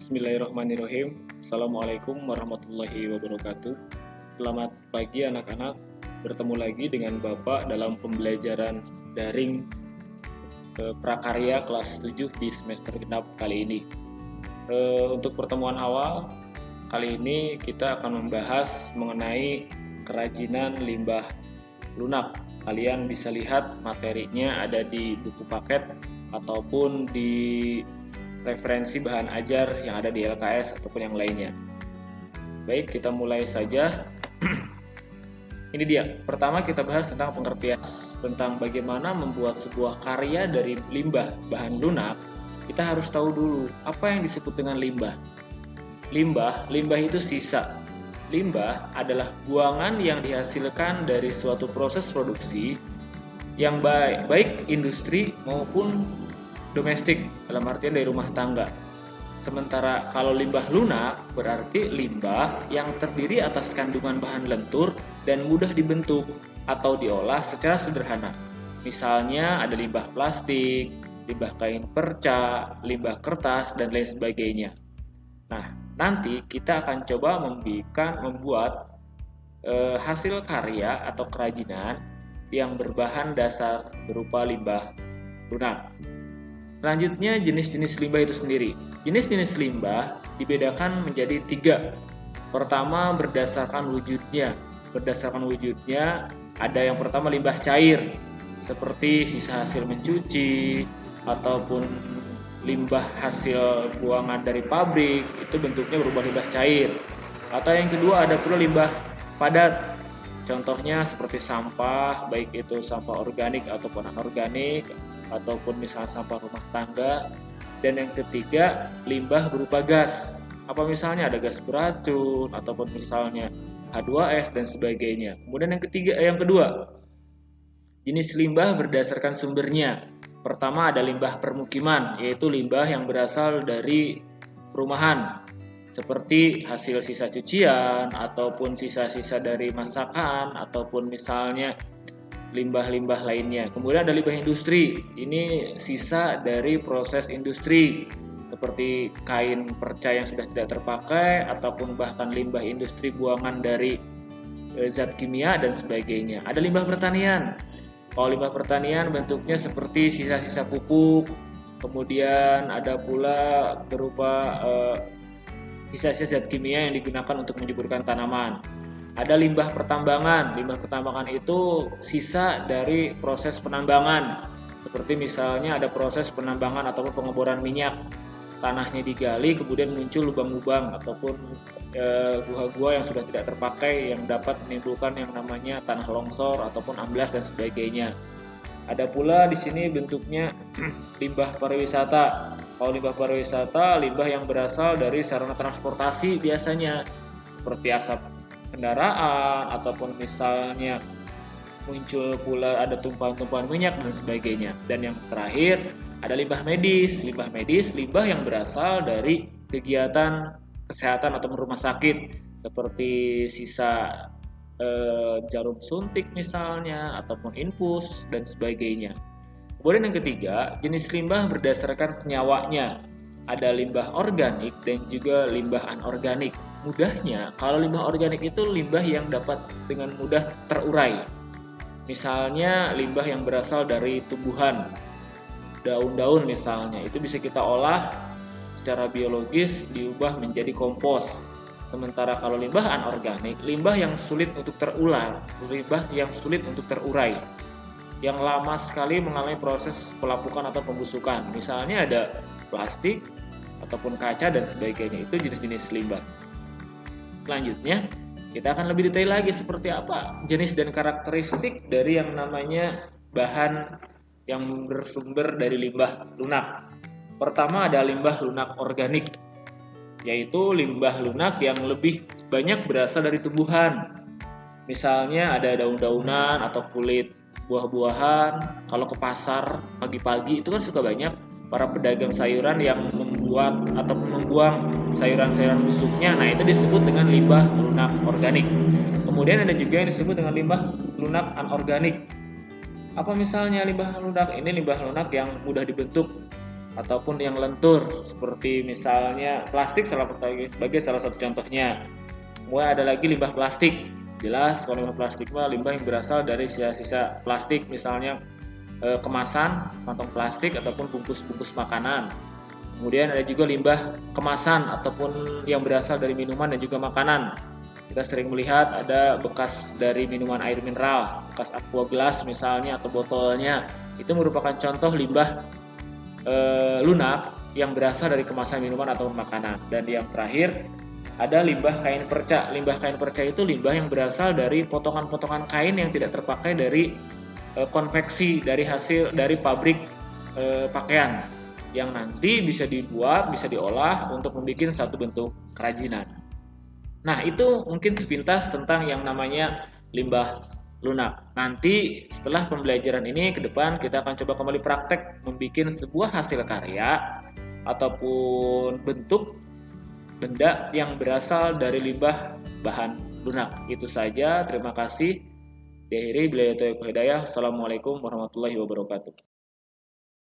Bismillahirrahmanirrahim. Assalamualaikum warahmatullahi wabarakatuh. Selamat pagi anak-anak. Bertemu lagi dengan Bapak dalam pembelajaran daring prakarya kelas 7 di semester genap kali ini. Untuk pertemuan awal, kali ini kita akan membahas mengenai kerajinan limbah lunak. Kalian bisa lihat materinya ada di buku paket ataupun di referensi bahan ajar yang ada di LKS ataupun yang lainnya. Baik, kita mulai saja. Ini dia. Pertama kita bahas tentang pengertian tentang bagaimana membuat sebuah karya dari limbah bahan lunak. Kita harus tahu dulu apa yang disebut dengan limbah. Limbah itu sisa. Limbah adalah buangan yang dihasilkan dari suatu proses produksi yang baik industri maupun domestik, dalam artian dari rumah tangga. Sementara kalau limbah lunak berarti limbah yang terdiri atas kandungan bahan lentur dan mudah dibentuk atau diolah secara sederhana. Misalnya ada limbah plastik, limbah kain perca, limbah kertas, dan lain sebagainya. Nah, nanti kita akan coba membuat hasil karya atau kerajinan yang berbahan dasar berupa limbah lunak. Selanjutnya jenis-jenis limbah itu sendiri. Jenis-jenis limbah dibedakan menjadi 3. Pertama berdasarkan wujudnya. Berdasarkan wujudnya ada yang pertama limbah cair, seperti sisa hasil mencuci ataupun limbah hasil buangan dari pabrik, itu bentuknya berubah limbah cair. Atau yang kedua ada pula limbah padat. Contohnya seperti sampah, baik itu sampah organik ataupun anorganik, ataupun misalnya sampah rumah tangga. Dan yang ketiga limbah berupa gas. Apa misalnya ada gas beracun ataupun misalnya H2S dan sebagainya. Kemudian yang kedua jenis limbah berdasarkan sumbernya. Pertama ada limbah permukiman, yaitu limbah yang berasal dari perumahan, seperti hasil sisa cucian ataupun sisa-sisa dari masakan ataupun misalnya limbah-limbah lainnya. Kemudian ada limbah industri. Ini sisa dari proses industri seperti kain perca yang sudah tidak terpakai ataupun bahkan limbah industri buangan dari zat kimia dan sebagainya. Ada limbah pertanian. Kalau limbah pertanian bentuknya seperti sisa-sisa pupuk. Kemudian ada pula berupa sisa-sisa zat kimia yang digunakan untuk menyuburkan tanaman. Ada limbah pertambangan. Limbah pertambangan itu sisa dari proses penambangan. Seperti misalnya ada proses penambangan ataupun pengeboran minyak. Tanahnya digali, kemudian muncul lubang-lubang ataupun gua-gua yang sudah tidak terpakai yang dapat menimbulkan yang namanya tanah longsor ataupun amblas dan sebagainya. Ada pula di sini bentuknya limbah pariwisata. Kalau limbah pariwisata, limbah yang berasal dari sarana transportasi biasanya, seperti asap kendaraan ataupun misalnya muncul pula ada tumpahan-tumpahan minyak dan sebagainya. Dan yang terakhir ada limbah medis. Limbah medis limbah yang berasal dari kegiatan kesehatan atau rumah sakit, seperti sisa jarum suntik misalnya ataupun infus dan sebagainya. Kemudian yang ketiga, jenis limbah berdasarkan senyawanya. Ada limbah organik dan juga limbah anorganik. Mudahnya, kalau limbah organik itu limbah yang dapat dengan mudah terurai. Misalnya limbah yang berasal dari tumbuhan, daun-daun misalnya, itu bisa kita olah secara biologis diubah menjadi kompos. Sementara kalau limbah anorganik, limbah yang sulit untuk terurai, limbah yang sulit untuk terurai, yang lama sekali mengalami proses pelapukan atau pembusukan. Misalnya ada plastik ataupun kaca dan sebagainya. Itu jenis-jenis limbah. Selanjutnya kita akan lebih detail lagi seperti apa jenis dan karakteristik dari yang namanya bahan yang bersumber dari limbah lunak. Pertama ada limbah lunak organik, yaitu limbah lunak yang lebih banyak berasal dari tumbuhan. Misalnya ada daun-daunan atau kulit buah-buahan. Kalau ke pasar pagi-pagi itu kan suka banyak para pedagang sayuran yang membuat ataupun membuang sayuran-sayuran busuknya. Nah, itu disebut dengan limbah lunak organik. Kemudian ada juga yang disebut dengan limbah lunak anorganik. Apa misalnya limbah lunak? Ini limbah lunak yang mudah dibentuk. ataupun yang lentur, seperti misalnya plastik sebagai salah satu contohnya. Kemudian ada lagi limbah plastik. Jelas kalau limbah plastik mah limbah yang berasal dari sisa-sisa plastik, misalnya kemasan, kantong plastik ataupun bungkus-bungkus makanan. Kemudian ada juga limbah kemasan ataupun yang berasal dari minuman dan juga makanan. Kita sering melihat ada bekas dari minuman air mineral, bekas aqua gelas misalnya atau botolnya. Itu merupakan contoh limbah lunak yang berasal dari kemasan minuman atau makanan. Dan yang terakhir ada limbah kain perca. Limbah kain perca itu limbah yang berasal dari potongan-potongan kain yang tidak terpakai dari konveksi dari pabrik pakaian, yang nanti bisa dibuat, bisa diolah untuk membuat satu bentuk kerajinan. Nah, itu mungkin sepintas tentang yang namanya limbah lunak. Nanti setelah pembelajaran ini ke depan kita akan coba kembali praktek membuat sebuah hasil karya ataupun bentuk benda yang berasal dari limbah bahan lunak. Itu saja, terima kasih. Diakhiri, billahi taufiq wal hidayah. Assalamualaikum warahmatullahi wabarakatuh.